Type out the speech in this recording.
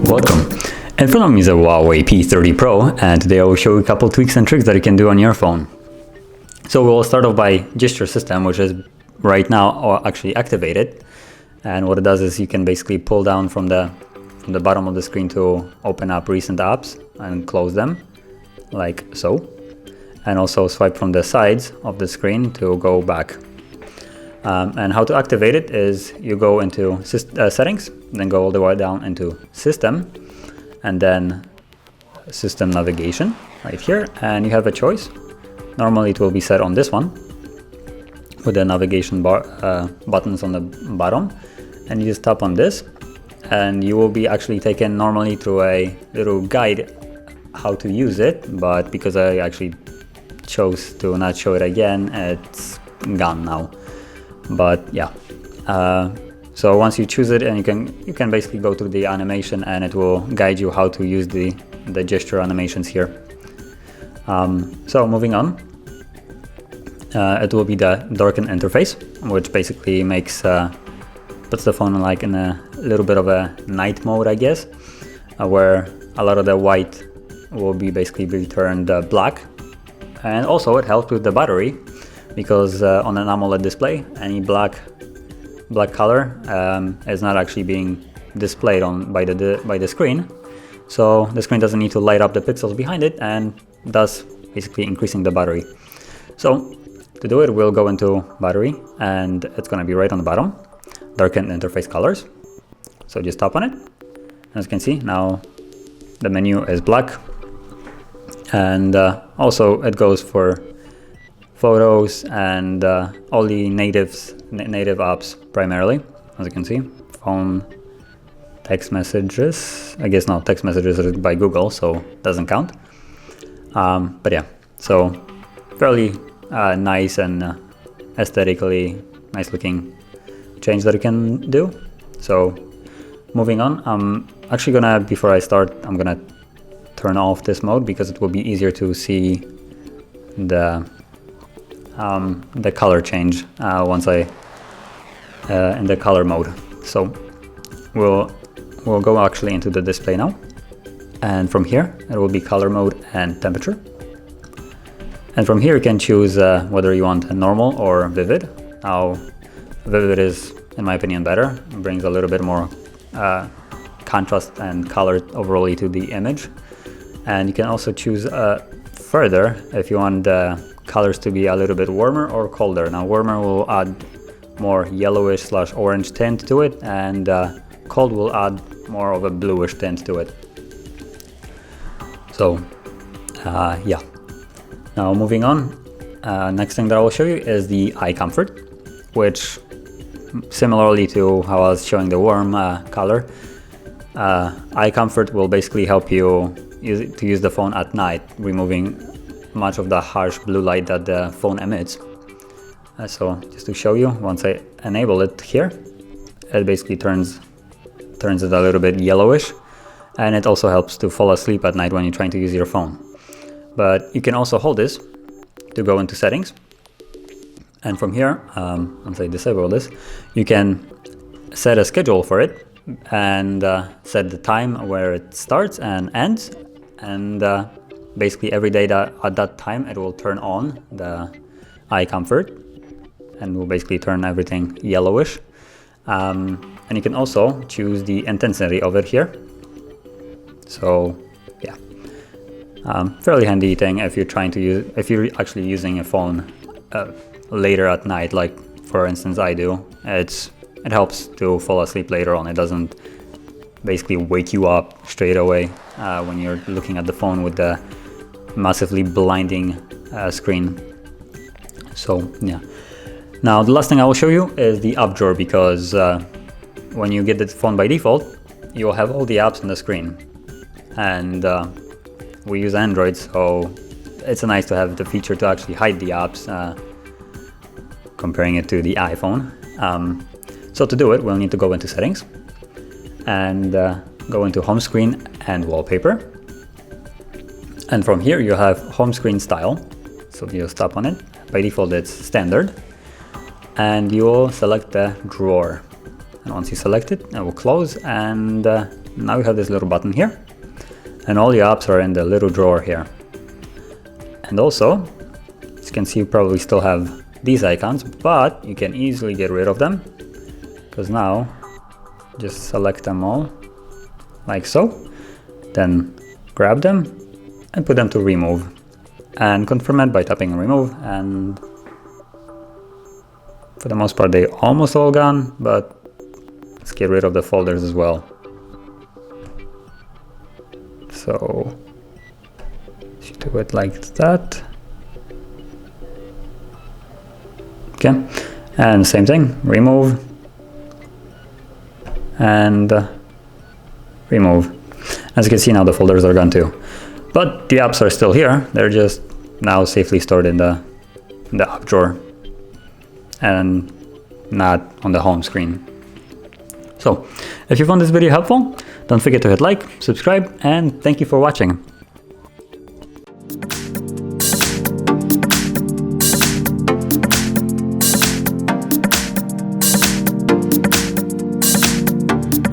Welcome. In front of me is a HUAWEI P30 Pro, and today I will show you a couple tweaks and tricks that you can do on your phone. So we'll start off by gesture system, which is right now actually activated. And what it does is you can basically pull down from the bottom of the screen to open up recent apps and close them, like so. And also swipe from the sides of the screen to go back. And how to activate it is you go into settings, then go all the way down into system, and then system navigation right here, and you have a choice. Normally it will be set on this one with the navigation bar buttons on the bottom, and you just tap on this and you will be actually taken normally through a little guide how to use it, but because I actually chose to not show it again, it's gone now. But yeah, so once you choose it, and you can basically go through the animation and it will guide you how to use the gesture animations here. So moving on, it will be the darken interface, which basically puts the phone like in a little bit of a night mode, I guess, where a lot of the white will be basically turned black. And also it helps with the battery, because on an AMOLED display, any black color is not actually being displayed by the screen, so the screen doesn't need to light up the pixels behind it, and thus basically increasing the battery. So to do it, we'll go into battery, and it's going to be right on the bottom, darken interface colors. So just tap on it, as you can see now the menu is black, and also it goes for photos and all the native apps primarily, as you can see. Phone, text messages, I guess not, text messages are by Google, so doesn't count. But yeah, so fairly nice and aesthetically nice looking change that you can do. So moving on, I'm actually gonna, before I start, I'm gonna turn off this mode because it will be easier to see the color change once I in the color mode. So we'll go actually into the display now, and from here it will be color mode and temperature, and from here you can choose whether you want a normal or vivid. Now vivid is, in my opinion, better. It brings a little bit more contrast and color overall to the image, and you can also choose further if you want the colors to be a little bit warmer or colder. Now warmer will add more yellowish / orange tint to it, and cold will add more of a bluish tint to it. So yeah, now moving on, next thing that I will show you is the eye comfort, which similarly to how I was showing the warm color, eye comfort will basically help you use the phone at night, removing much of the harsh blue light that the phone emits. So just to show you, once I enable it here, it basically turns it a little bit yellowish, and it also helps to fall asleep at night when you're trying to use your phone. But you can also hold this to go into settings, and from here, once I disable this, you can set a schedule for it and set the time where it starts and ends, and basically every day that at that time it will turn on the eye comfort and will basically turn everything yellowish. And you can also choose the intensity of it here. So yeah, fairly handy thing if you're actually using a phone later at night, like for instance I do. It helps to fall asleep later on. It doesn't basically wake you up straight away when you're looking at the phone with the massively blinding screen. So yeah, now the last thing I will show you is the app drawer, because when you get the phone by default, you will have all the apps on the screen, and we use Android, so it's nice to have the feature to actually hide the apps, comparing it to the iPhone. So to do it, we'll need to go into settings and go into home screen and wallpaper. And from here you have home screen style. So you just tap on it, by default it's standard, and you will select the drawer. And once you select it, it will close, and now you have this little button here, and all your apps are in the little drawer here. And also, as you can see, you probably still have these icons, but you can easily get rid of them, because now just select them all like so, then grab them and put them to remove, and confirm it by tapping remove, and for the most part they almost all gone, but let's get rid of the folders as well. So you do it like that. Okay, and same thing, remove and remove. As you can see, now the folders are gone too, but the apps are still here. They're just now safely stored in the app drawer and not on the home screen. So if you found this video helpful, don't forget to hit like, subscribe, and thank you for watching.